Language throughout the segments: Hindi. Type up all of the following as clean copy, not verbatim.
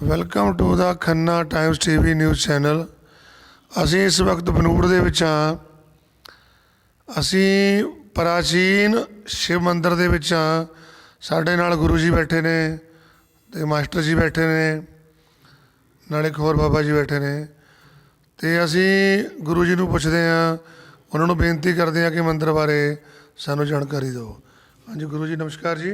Welcome to the Khanna times TV news channel. ਅਸੀਂ ਇਸ ਵਕਤ ਬਨੂੜ ਦੇ ਵਿੱਚ ਹਾਂ। ਅਸੀਂ ਪ੍ਰਾਚੀਨ ਸ਼ਿਵ ਮੰਦਰ ਦੇ ਵਿੱਚ ਹਾਂ। ਸਾਡੇ ਨਾਲ ਗੁਰੂ ਜੀ ਬੈਠੇ ਨੇ ਅਤੇ ਮਾਸਟਰ ਜੀ ਬੈਠੇ ਨੇ, ਨਾਲ ਇੱਕ ਹੋਰ ਬਾਬਾ ਜੀ ਬੈਠੇ ਨੇ। ਅਤੇ ਅਸੀਂ ਗੁਰੂ ਜੀ ਨੂੰ ਪੁੱਛਦੇ ਹਾਂ, ਉਹਨਾਂ ਨੂੰ ਬੇਨਤੀ ਕਰਦੇ ਹਾਂ ਕਿ ਮੰਦਰ ਬਾਰੇ ਸਾਨੂੰ ਜਾਣਕਾਰੀ ਦਿਓ। ਹਾਂਜੀ ਗੁਰੂ ਜੀ नमस्कार जी।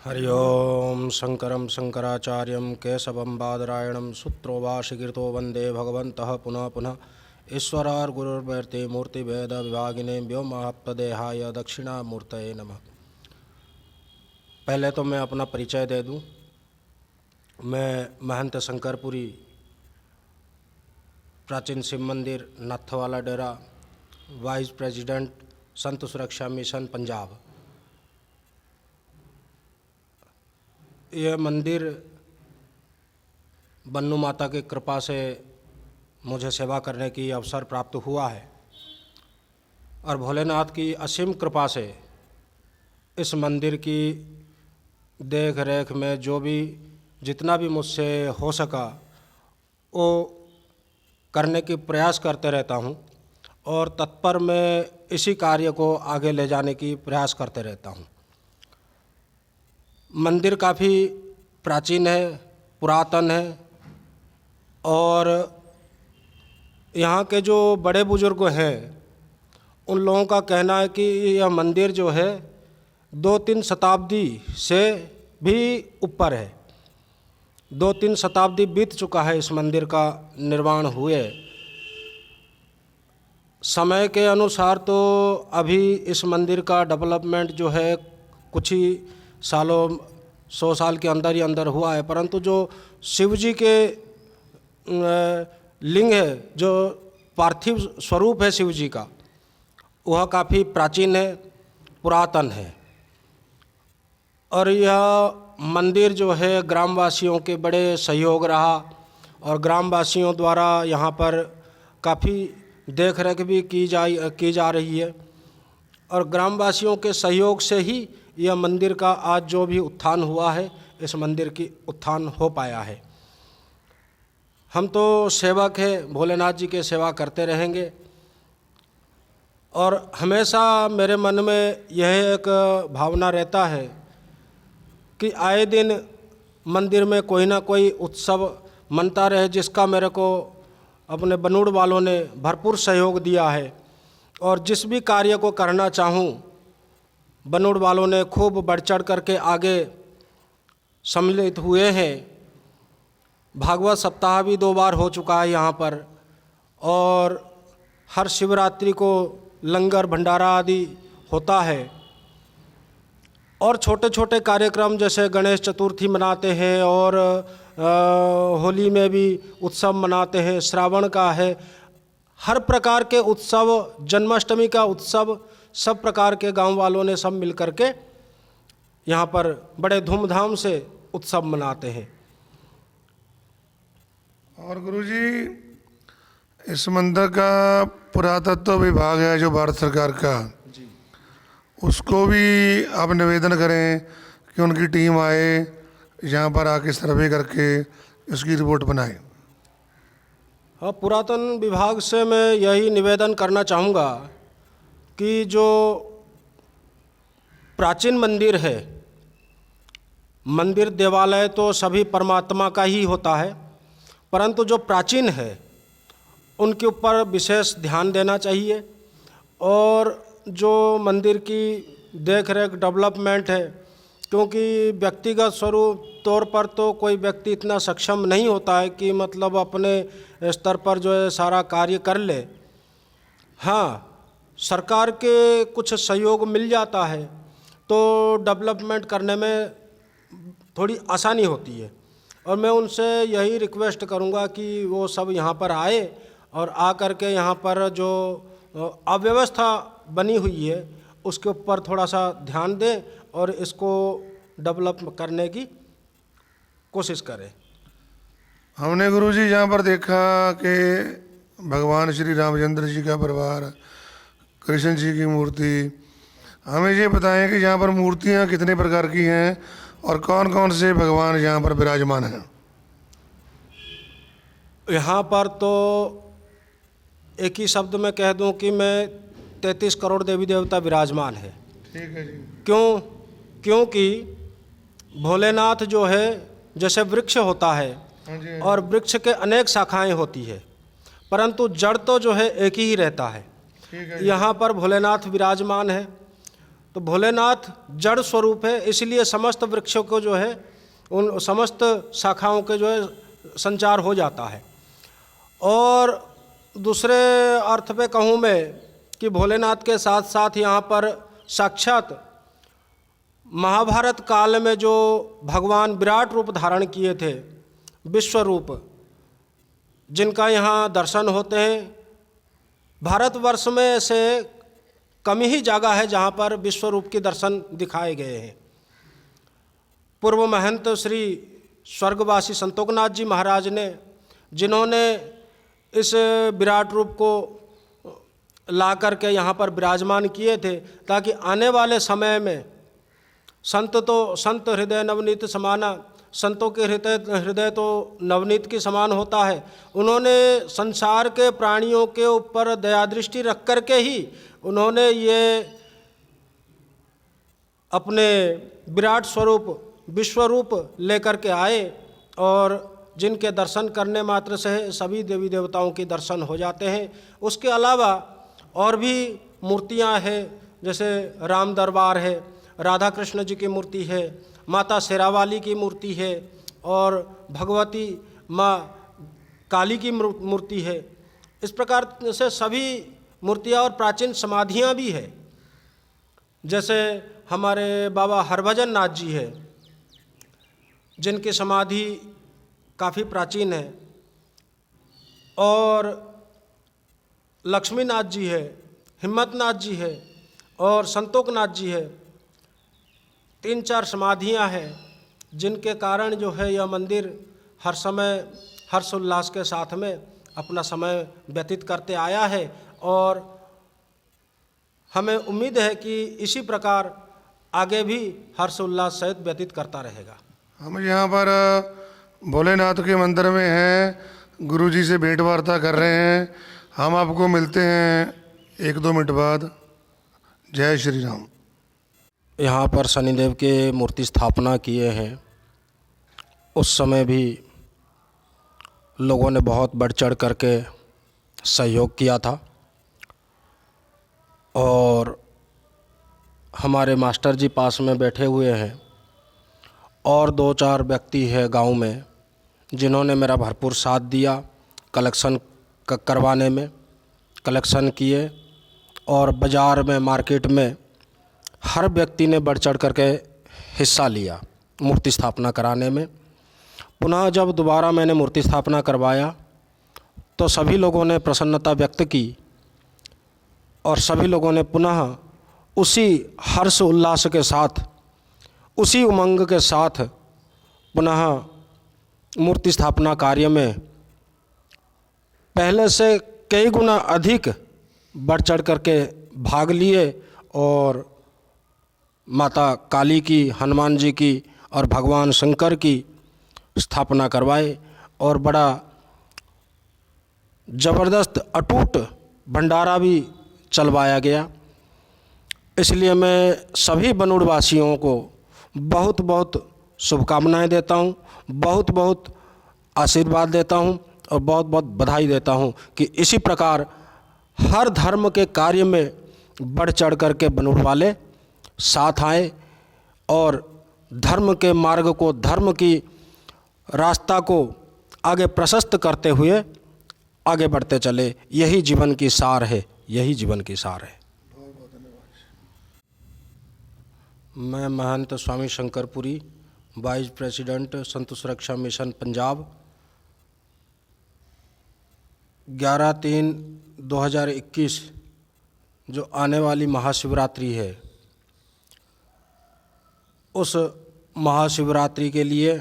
हरिओम शंकरं शंकराचार्यं केशवं बादरायणं सूत्रो वाशिकीर्तो वंदे भगवन्तः पुनः पुनः। ईश्वरार गुरुर्वैर्ते मूर्तिभेद विभागिने व्योमाप्तदेहाय दक्षिणामूर्तये नमः। पहले तो मैं अपना परिचय दे दूं। मैं महंत शंकरपुरी, प्राचीन शिव मंदिर नाथवाला डेरा, वाइस प्रेसिडेंट संत सुरक्षा मिशन पंजाब। यह मंदिर बन्नू माता की कृपा से मुझे सेवा करने की अवसर प्राप्त हुआ है और भोलेनाथ की असीम कृपा से इस मंदिर की देख रेख में जो भी जितना भी मुझसे हो सका वो करने की प्रयास करते रहता हूँ और तत्पर मैं इसी कार्य को आगे ले जाने की प्रयास करते रहता हूँ। मंदिर काफ़ी प्राचीन है, पुरातन है और यहाँ के जो बड़े बुजुर्ग हैं उन लोगों का कहना है कि यह मंदिर जो है 2-3 शताब्दी से भी ऊपर है। 2-3 शताब्दी बीत चुका है इस मंदिर का निर्माण हुए। समय के अनुसार तो अभी इस मंदिर का डेवलपमेंट जो है कुछ ही सालों 100 साल के अंदर ही अंदर हुआ है, परंतु जो शिव जी के लिंग है, जो पार्थिव स्वरूप है शिव जी का, वह काफ़ी प्राचीन है, पुरातन है। और यह मंदिर जो है ग्रामवासियों के बड़े सहयोग रहा और ग्रामवासियों द्वारा यहाँ पर काफ़ी देख रेख भी की जा रही है और ग्रामवासियों के सहयोग से ही यह मंदिर का आज जो भी उत्थान हुआ है, इस मंदिर की उत्थान हो पाया है। हम तो सेवक हैं, भोलेनाथ जी के सेवा करते रहेंगे और हमेशा मेरे मन में यह एक भावना रहता है कि आए दिन मंदिर में कोई ना कोई उत्सव मनता रहे, जिसका मेरे को अपने बनूड़ वालों ने भरपूर सहयोग दिया है और जिस भी कार्य को करना चाहूँ बनूड़ वालों ने खूब बढ़ चढ़ करके आगे सम्मिलित हुए हैं। भागवत सप्ताह भी 2 बार हो चुका है यहाँ पर और हर शिवरात्रि को लंगर भंडारा आदि होता है और छोटे छोटे कार्यक्रम जैसे गणेश चतुर्थी मनाते हैं और होली में भी उत्सव मनाते हैं, श्रावण का है, हर प्रकार के उत्सव, जन्माष्टमी का उत्सव, सब प्रकार के गांव वालों ने सब मिल करके यहाँ पर बड़े धूमधाम से उत्सव मनाते हैं। और गुरुजी इस मंदिर का पुरातत्व विभाग है जो भारत सरकार का, उसको भी आप निवेदन करें कि उनकी टीम आए यहाँ पर आके सर्वे करके इसकी रिपोर्ट बनाए। हाँ, पुरातन विभाग से मैं यही निवेदन करना चाहूँगा कि जो प्राचीन मंदिर है, मंदिर देवालय तो सभी परमात्मा का ही होता है, परंतु जो प्राचीन है उनके ऊपर विशेष ध्यान देना चाहिए और जो मंदिर की देख रेख डेवलपमेंट है, क्योंकि व्यक्तिगत स्वरूप तौर पर तो कोई व्यक्ति इतना सक्षम नहीं होता है कि मतलब अपने स्तर पर जो है सारा कार्य कर ले। हाँ, सरकार के कुछ सहयोग मिल जाता है तो डेवलपमेंट करने में थोड़ी आसानी होती है और मैं उनसे यही रिक्वेस्ट करूँगा कि वो सब यहाँ पर आए और आ कर के यहाँ पर जो अव्यवस्था बनी हुई है उसके ऊपर थोड़ा सा ध्यान दें और इसको डेवलप करने की कोशिश करें। हमने गुरुजी यहाँ पर देखा कि भगवान श्री रामचंद्र जी का परिवार, कृष्ण जी की मूर्ति, हमें ये बताएं कि यहाँ पर मूर्तियाँ कितने प्रकार की हैं और कौन कौन से भगवान यहाँ पर विराजमान हैं? यहाँ पर तो एक ही शब्द में कह दूं कि मैं 33 करोड़ देवी देवता विराजमान है। ठीक है जी। क्योंकि भोलेनाथ जो है जैसे वृक्ष होता है हाँ जी। और वृक्ष के अनेक शाखाएं होती है, परंतु जड़ तो जो है एक ही रहता है। ठीक है। यहाँ पर भोलेनाथ विराजमान है, तो भोलेनाथ जड़ स्वरूप है, इसलिए समस्त वृक्षों को जो है उन समस्त शाखाओं के जो है संचार हो जाता है। और दूसरे अर्थ पे कहूँ मैं कि भोलेनाथ के साथ साथ यहाँ पर साक्षात महाभारत काल में जो भगवान विराट रूप धारण किए थे, विश्व रूप, जिनका यहाँ दर्शन होते हैं। भारतवर्ष में से कम ही जगह है जहाँ पर विश्व रूप के दर्शन दिखाए गए हैं। पूर्व महंत श्री स्वर्गवासी संतोखनाथ जी महाराज ने, जिन्होंने इस विराट रूप को ला करके यहाँ पर विराजमान किए थे, ताकि आने वाले समय में संत हृदय नवनीत समाना, संतों के हृदय तो नवनीत के समान होता है। उन्होंने संसार के प्राणियों के ऊपर दया दृष्टि रख कर के ही उन्होंने ये अपने विराट स्वरूप विश्व रूप लेकर के आए, और जिनके दर्शन करने मात्र से सभी देवी देवताओं के दर्शन हो जाते हैं। उसके अलावा और भी मूर्तियां हैं, जैसे राम दरबार है, राधा कृष्ण जी की मूर्ति है, माता शेरावाली की मूर्ति है, और भगवती माँ काली की मूर्ति है। इस प्रकार से सभी मूर्तियाँ और प्राचीन समाधियाँ भी है। जैसे हमारे बाबा हरभजन नाथ जी है, जिनकी समाधि काफ़ी प्राचीन है, और लक्ष्मीनाथ जी है, हिम्मतनाथ जी है, और संतोखनाथ जी है। 3-4 समाधियाँ हैं, जिनके कारण जो है यह मंदिर हर समय हर्षोल्लास के साथ में अपना समय व्यतीत करते आया है, और हमें उम्मीद है कि इसी प्रकार आगे भी हर्षोल्लास सहित व्यतीत करता रहेगा। हम यहाँ पर भोलेनाथ के मंदिर में हैं, गुरुजी से भेंट वार्ता कर रहे हैं। हम आपको मिलते हैं 1-2 मिनट बाद। जय श्री राम। यहाँ पर शनिदेव के मूर्ति स्थापना किए हैं, उस समय भी लोगों ने बहुत बढ़ चढ़ करके सहयोग किया था, और हमारे मास्टर जी पास में बैठे हुए हैं, और 2-4 व्यक्ति है गांव में जिन्होंने मेरा भरपूर साथ दिया कलेक्शन करवाने में। कलेक्शन किए, और बाज़ार में, मार्केट में हर व्यक्ति ने बढ़ चढ़ करके हिस्सा लिया मूर्ति स्थापना कराने में। पुनः जब दोबारा मैंने मूर्ति स्थापना करवाया तो सभी लोगों ने प्रसन्नता व्यक्त की, और सभी लोगों ने पुनः उसी हर्ष उल्लास के साथ, उसी उमंग के साथ पुनः मूर्ति स्थापना कार्य में पहले से कई गुना अधिक बढ़ चढ़ करके भाग लिए, और माता काली की, हनुमान जी की और भगवान शंकर की स्थापना करवाए, और बड़ा ज़बरदस्त अटूट भंडारा भी चलवाया गया। इसलिए मैं सभी बनूड़ वासियों को बहुत बहुत शुभकामनाएं देता हूं, बहुत बहुत आशीर्वाद देता हूं, और बहुत बहुत बधाई देता हूं कि इसी प्रकार हर धर्म के कार्य में बढ़ चढ़ कर के बनूड़ वाले साथ आए, और धर्म के मार्ग को, धर्म की रास्ता को आगे प्रशस्त करते हुए आगे बढ़ते चले। यही जीवन की सार है, यही जीवन की सार है। मैं महंत स्वामी शंकरपुरी, वाइस प्रेसिडेंट संत सुरक्षा मिशन पंजाब, 11/3/2021 जो आने वाली महाशिवरात्रि है, उस महाशिवरात्रि के लिए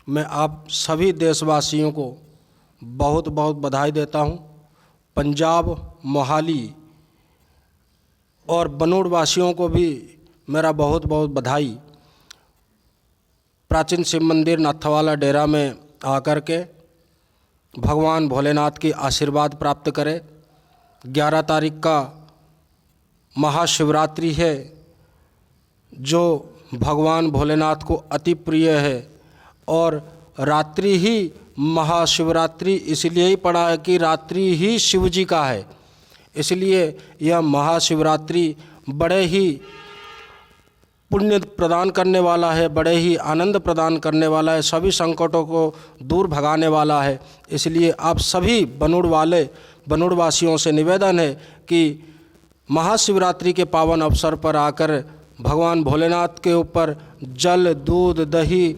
मैं आप सभी देशवासियों को बहुत बहुत बधाई देता हूं। पंजाब, मोहाली और बनूड़ वासियों को भी मेरा बहुत बहुत बधाई। प्राचीन शिव मंदिर नाथावाला डेरा में आकर के भगवान भोलेनाथ की आशीर्वाद प्राप्त करें। 11 तारीख का महाशिवरात्रि है, जो भगवान भोलेनाथ को अति प्रिय है, और रात्रि ही महाशिवरात्रि इसलिए ही पड़ा है कि रात्रि ही शिव जी का है, इसलिए यह महाशिवरात्रि बड़े ही पुण्य प्रदान करने वाला है, बड़े ही आनंद प्रदान करने वाला है, सभी संकटों को दूर भगाने वाला है। इसलिए आप सभी बनुड़ वासियों से निवेदन है कि महाशिवरात्रि के पावन अवसर पर आकर भगवान भोलेनाथ के ऊपर जल, दूध, दही,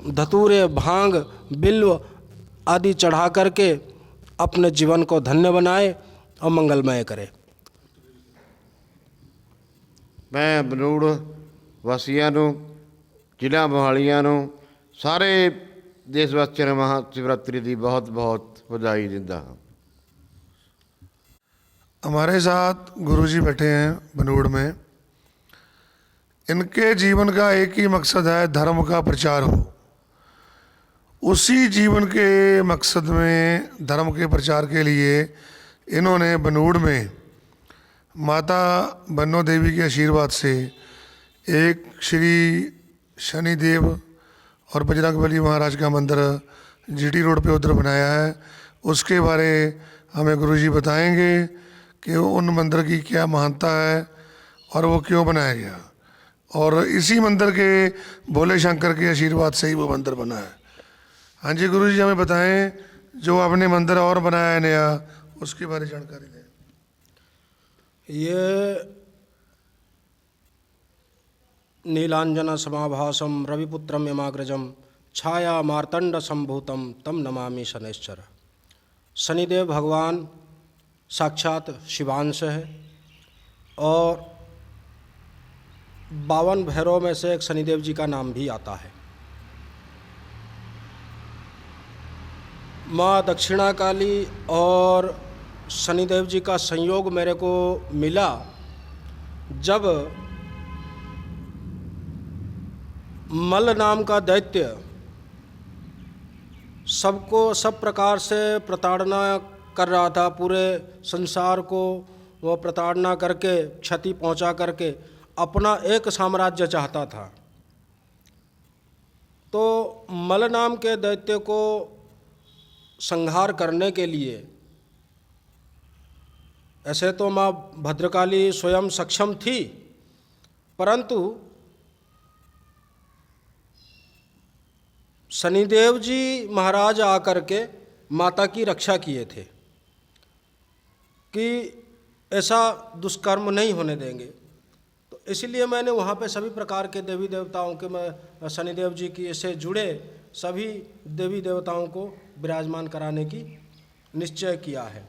धतूरे, भांग, बिल्व आदि चढ़ा करके अपने जीवन को धन्य बनाए और मंगलमय करें। मैं ਬਨੂੜ ਵਾਸੀਆਂ ਨੂੰ, ਜ਼ਿਲ੍ਹਾ ਮੋਹਾਲੀਆਂ ਨੂੰ, ਸਾਰੇ ਦੇਸ਼ ਵਾਸੀਆਂ ਨੂੰ महाशिवरात्रि ਦੀ बहुत बहुत ਵਧਾਈ ਦਿੰਦਾ ਹਾਂ। हमारे साथ गुरुजी बैठे हैं बनूड़ में। इनके जीवन का एक ही मकसद है, धर्म का प्रचार हो। उसी जीवन के मकसद में, धर्म के प्रचार के लिए इन्होंने बनूड़ में माता बन्नो देवी के आशीर्वाद से एक श्री शनिदेव और बजरंगबली महाराज का मंदिर जीटी रोड पे उधर बनाया है। उसके बारे हमें गुरुजी बताएंगे कि उन मंदिर की क्या महानता है और वो क्यों बनाया गया, और इसी मंदिर के भोले शंकर के आशीर्वाद से ही वो मंदिर बना है। हाँ जी गुरुजी, हमें बताएं, जो आपने मंदिर और बनाया है नया, उसके बारे में जानकारी दें। ये नीलांजन समाभासम रविपुत्रम यमाग्रजम छाया मार्तंड संभूतम तम नमामि शनैश्चर। शनिदेव भगवान साक्षात शिवांश है, और 52 भैरव में से एक शनिदेव जी का नाम भी आता है। माँ दक्षिणा काली और शनिदेव जी का संयोग मेरे को मिला जब मल नाम का दैत्य सबको सब प्रकार से प्रताड़ना कर रहा था। पूरे संसार को वो प्रताड़ना करके, क्षति पहुंचा करके अपना एक साम्राज्य चाहता था। तो मल नाम के दैत्य को संहार करने के लिए, ऐसे तो माँ भद्रकाली स्वयं सक्षम थी, परंतु शनिदेव जी महाराज आकर के माता की रक्षा किए थे कि ऐसा दुष्कर्म नहीं होने देंगे। तो इसलिए मैंने वहाँ पे सभी प्रकार के देवी देवताओं के, मैं शनिदेव जी की से जुड़े सभी देवी देवताओं को विराजमान कराने की निश्चय किया है।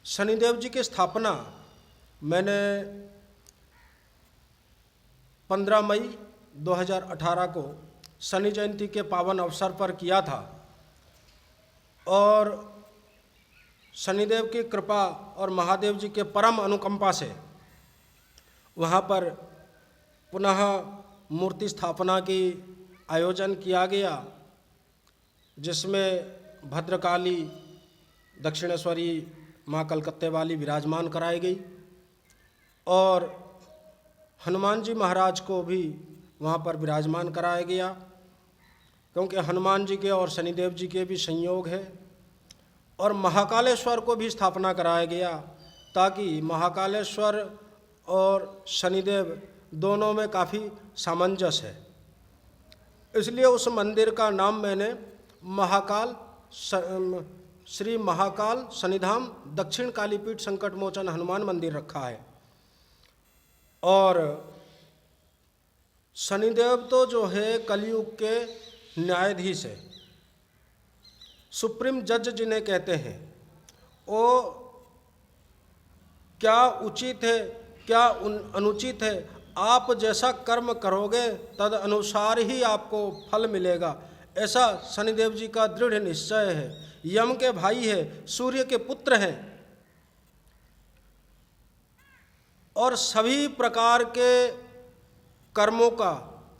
शनिदेव जी की स्थापना मैंने 15 मई 2018 को शनि जयंती के पावन अवसर पर किया था, और शनिदेव की कृपा और महादेव जी के परम अनुकंपा से वहाँ पर पुनः मूर्ति स्थापना की आयोजन किया गया, जिसमें भद्रकाली, दक्षिणेश्वरी माँ कलकत्ते वाली विराजमान कराई गई, और हनुमान जी महाराज को भी वहाँ पर विराजमान कराया गया, क्योंकि हनुमान जी के और शनिदेव जी के भी संयोग है। और महाकालेश्वर को भी स्थापना कराया गया, ताकि महाकालेश्वर और शनिदेव दोनों में काफ़ी सामंजस्य है। इसलिए उस मंदिर का नाम मैंने श्री महाकाल सन्निधाम दक्षिण कालीपीठ संकट मोचन हनुमान मंदिर रखा है। और शनिदेव तो जो है कलयुग के न्यायाधीश है, सुप्रीम जज जिन्हें कहते हैं। वो क्या उचित है, क्या अनुचित है, आप जैसा कर्म करोगे तद अनुसार ही आपको फल मिलेगा, ऐसा शनिदेव जी का दृढ़ निश्चय है। यम के भाई है, सूर्य के पुत्र हैं, और सभी प्रकार के कर्मों का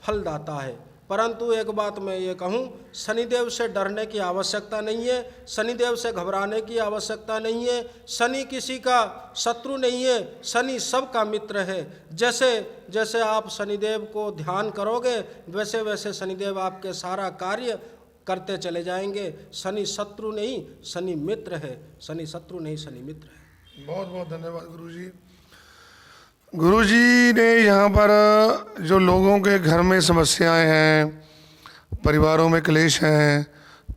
फलदाता है। परंतु एक बात मैं ये कहूँ, शनिदेव से डरने की आवश्यकता नहीं है, शनिदेव से घबराने की आवश्यकता नहीं है। शनि किसी का शत्रु नहीं है, शनि सबका मित्र है। जैसे जैसे आप शनिदेव को ध्यान करोगे वैसे वैसे शनिदेव आपके सारा कार्य करते चले जाएंगे। शनि शत्रु नहीं, शनि मित्र है। शनि शत्रु नहीं, शनि मित्र है। बहुत बहुत धन्यवाद गुरुजी। गुरुजी ने यहाँ पर जो लोगों के घर में समस्याएं हैं, परिवारों में क्लेश हैं,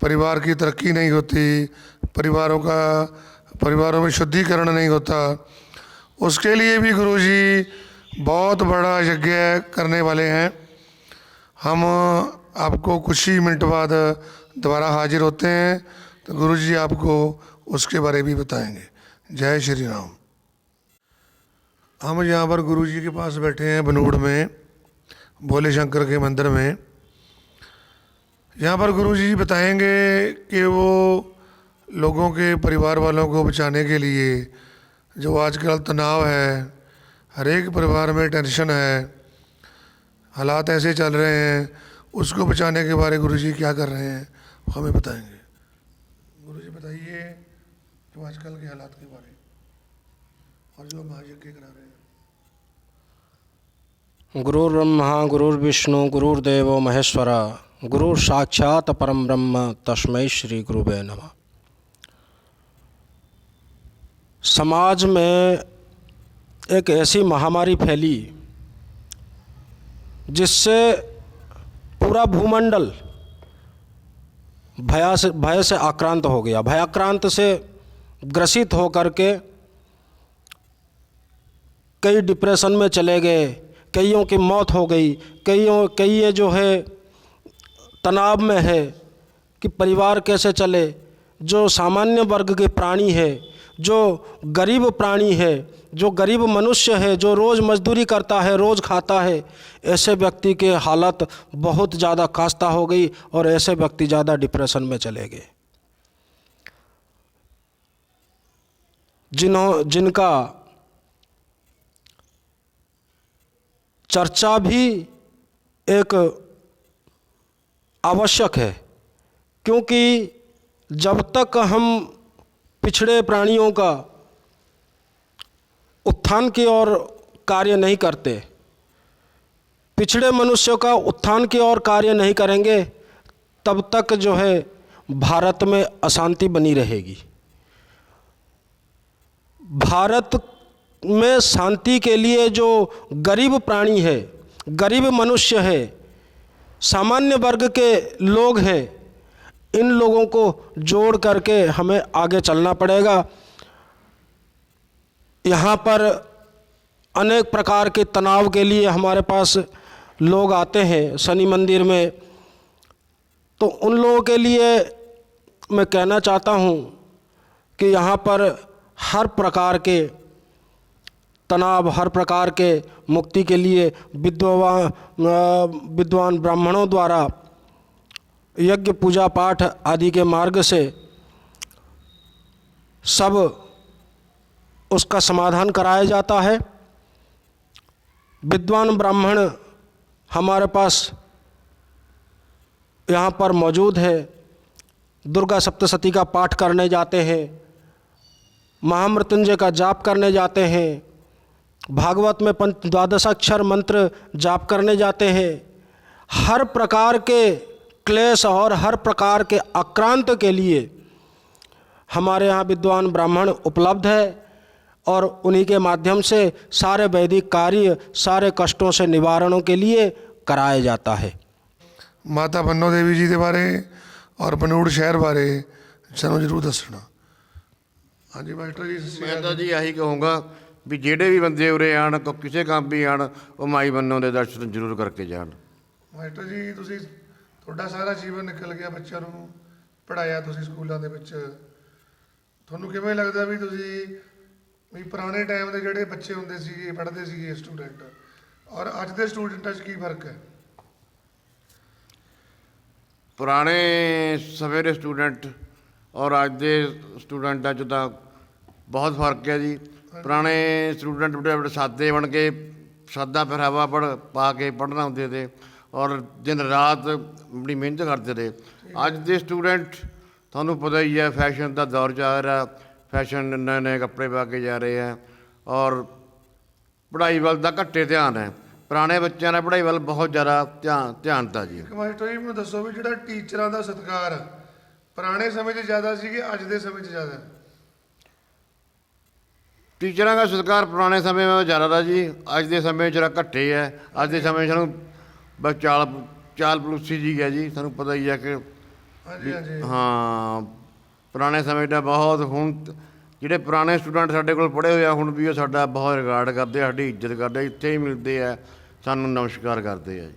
परिवार की तरक्की नहीं होती, परिवारों में शुद्धिकरण नहीं होता, उसके लिए भी गुरुजी बहुत बड़ा यज्ञ करने वाले हैं। हम आपको कुछ ही मिनट बाद दोबारा हाजिर होते हैं, तो गुरुजी आपको उसके बारे में भी बताएंगे। जय श्री राम। हम यहाँ पर गुरुजी के पास बैठे हैं बनूड़ में, भोले शंकर के मंदिर में। यहाँ पर गुरुजी बताएंगे कि वो लोगों के परिवार वालों को बचाने के लिए जो आजकल तनाव है, हर एक परिवार में टेंशन है, हालात ऐसे चल रहे हैं, उसको बचाने के बारे गुरुजी क्या कर रहे हैं हमें बताएंगे। गुरुजी बताइए जो आजकल के हालात के बारे और जो महायज्ञ करा रहे हैं। गुरुर्ब्रह्मा गुरुर्विष्णु गुरुर्देवो महेश्वरा, गुरु साक्षात परम ब्रह्म तस्मै श्री गुरुवे नमः। समाज में एक ऐसी महामारी फैली जिससे पूरा भूमंडल भय से आक्रांत हो गया। भयाक्रांत से ग्रसित होकर के कई डिप्रेशन में चले गए, कईयों की मौत हो गई, कई जो है तनाव में है कि परिवार कैसे चले। जो सामान्य वर्ग के प्राणी है, जो गरीब प्राणी है, जो गरीब मनुष्य है, जो रोज़ मजदूरी करता है, रोज़ खाता है, ऐसे व्यक्ति के हालत बहुत ज़्यादा खस्ता हो गई और ऐसे व्यक्ति ज़्यादा डिप्रेशन में चले गए। जिनका चर्चा भी एक आवश्यक है, क्योंकि जब तक हम पिछड़े प्राणियों का उत्थान की ओर कार्य नहीं करते, पिछड़े मनुष्यों का उत्थान की ओर कार्य नहीं करेंगे, तब तक जो है भारत में अशांति बनी रहेगी। भारत में शांति के लिए जो गरीब प्राणी है, गरीब मनुष्य है, सामान्य वर्ग के लोग हैं, इन लोगों को जोड़ करके हमें आगे चलना पड़ेगा। यहाँ पर अनेक प्रकार के तनाव के लिए हमारे पास लोग आते हैं शनि मंदिर में, तो उन लोगों के लिए मैं कहना चाहता हूँ कि यहाँ पर हर प्रकार के तनाव, हर प्रकार के मुक्ति के लिए विद्वान ब्राह्मणों द्वारा यज्ञ पूजा पाठ आदि के मार्ग से सब उसका समाधान कराया जाता है। विद्वान ब्राह्मण हमारे पास यहाँ पर मौजूद है। दुर्गा सप्तशती का पाठ करने जाते हैं, महामृत्युंजय का जाप करने जाते हैं, भागवत में द्वादशाक्षर मंत्र जाप करने जाते हैं। हर प्रकार के क्लेश और हर प्रकार के आक्रांत के लिए हमारे यहाँ विद्वान ब्राह्मण उपलब्ध है और उन्हीं के माध्यम से सारे वैदिक कार्य, सारे कष्टों से निवारणों के लिए कराया जाता है। माता बन्नो देवी जी के बारे और बनूड़ शहर बारे ਸਾਨੂੰ ਜ਼ਰੂਰ ਦੱਸਣਾ। ਹਾਂਜੀ ਮਾਸਟਰ ਜੀ। मैं तो जी यही कहूँगा भी ਜਿਹੜੇ ਵੀ ਬੰਦੇ ਉਰੇ ਆਣ, ਕਿਸੇ ਕੰਮ ਵੀ ਆਣ, ਉਹ ਮਾਈ ਬੰਨੋ ਦੇ ਦਰਸ਼ਨ ਜ਼ਰੂਰ ਕਰਕੇ ਜਾਣ। ਮਾਸਟਰ ਜੀ ਤੁਸੀਂ, ਤੁਹਾਡਾ ਸਾਰਾ ਜੀਵਨ ਨਿਕਲ ਗਿਆ, ਬੱਚਿਆਂ ਨੂੰ ਪੜ੍ਹਾਇਆ ਤੁਸੀਂ ਸਕੂਲਾਂ ਦੇ ਵਿੱਚ, ਤੁਹਾਨੂੰ ਕਿਵੇਂ ਲੱਗਦਾ ਵੀ ਤੁਸੀਂ ਵੀ ਪੁਰਾਣੇ ਟਾਈਮ ਦੇ ਜਿਹੜੇ ਬੱਚੇ ਹੁੰਦੇ ਸੀਗੇ, ਪੜ੍ਹਦੇ ਸੀਗੇ ਸਟੂਡੈਂਟ, ਔਰ ਅੱਜ ਦੇ ਸਟੂਡੈਂਟਾਂ 'ਚ ਕੀ ਫਰਕ ਹੈ? ਪੁਰਾਣੇ ਸਮੇਂ ਦੇ ਸਟੂਡੈਂਟ ਔਰ ਅੱਜ ਦੇ ਸਟੂਡੈਂਟਾਂ 'ਚ ਤਾਂ ਬਹੁਤ ਫਰਕ ਹੈ ਜੀ। ਪੁਰਾਣੇ ਸਟੂਡੈਂਟ ਬੜੇ ਸਾਦੇ ਬਣ ਕੇ ਸਾਦਾ ਪਹਿਰਾਵਾ ਪਾ ਕੇ ਪੜ੍ਹਨਾ ਹੁੰਦੇ ਤੇ, ਔਰ ਦਿਨ ਰਾਤ ਬੜੀ ਮਿਹਨਤ ਕਰਦੇ ਰਹੇ। ਅੱਜ ਦੇ ਸਟੂਡੈਂਟ ਤੁਹਾਨੂੰ ਪਤਾ ਹੀ ਹੈ, ਫੈਸ਼ਨ ਦਾ ਦੌਰ ਚੱਲ ਰਿਹਾ, ਫੈਸ਼ਨ ਨਵੇਂ ਨਵੇਂ ਕੱਪੜੇ ਪਾ ਕੇ ਜਾ ਰਹੇ ਹੈ ਔਰ ਪੜ੍ਹਾਈ ਵੱਲ ਦਾ ਘੱਟੇ ਧਿਆਨ ਹੈ। ਪੁਰਾਣੇ ਬੱਚਿਆਂ ਦਾ ਪੜ੍ਹਾਈ ਵੱਲ ਬਹੁਤ ਜ਼ਿਆਦਾ ਧਿਆਨ ਤਾ ਜੀ। ਇੱਕ ਮਾਸਟਰ ਜੀ ਮੈਨੂੰ ਦੱਸੋ ਵੀ ਜਿਹੜਾ ਟੀਚਰਾਂ ਦਾ ਸਤਿਕਾਰ ਪੁਰਾਣੇ ਸਮੇਂ 'ਚ ਜ਼ਿਆਦਾ ਸੀ ਕਿ ਅੱਜ ਦੇ ਸਮੇਂ 'ਚ ਜ਼ਿਆਦਾ? ਟੀਚਰਾਂ ਦਾ ਸਤਿਕਾਰ ਪੁਰਾਣੇ ਸਮੇਂ ਵਿੱਚ ਜ਼ਿਆਦਾ ਤਾ ਜੀ, ਅੱਜ ਦੇ ਸਮੇਂ 'ਚ ਜਰਾ ਘੱਟੇ ਹੈ। ਅੱਜ ਦੇ ਸਮੇਂ 'ਚ ਸਾਨੂੰ ਬਸ ਚਾਲ ਪਲੂਸੀ ਜੀ ਹੈ ਜੀ, ਤੁਹਾਨੂੰ ਪਤਾ ਹੀ ਹੈ ਕਿ ਹਾਂਜੀ ਹਾਂਜੀ। ਹਾਂ ਪੁਰਾਣੇ ਸਮੇਂ ਦਾ ਬਹੁਤ। ਹੁਣ ਜਿਹੜੇ ਪੁਰਾਣੇ ਸਟੂਡੈਂਟ ਸਾਡੇ ਕੋਲ ਪੜ੍ਹੇ ਹੋਏ ਆ ਹੁਣ ਵੀ ਉਹ ਸਾਡਾ ਬਹੁਤ ਰਿਗਾਰਡ ਕਰਦੇ ਆ, ਸਾਡੀ ਇੱਜ਼ਤ ਕਰਦੇ ਆ, ਇੱਥੇ ਹੀ ਮਿਲਦੇ ਆ, ਸਾਨੂੰ ਨਮਸਕਾਰ ਕਰਦੇ ਆ ਜੀ।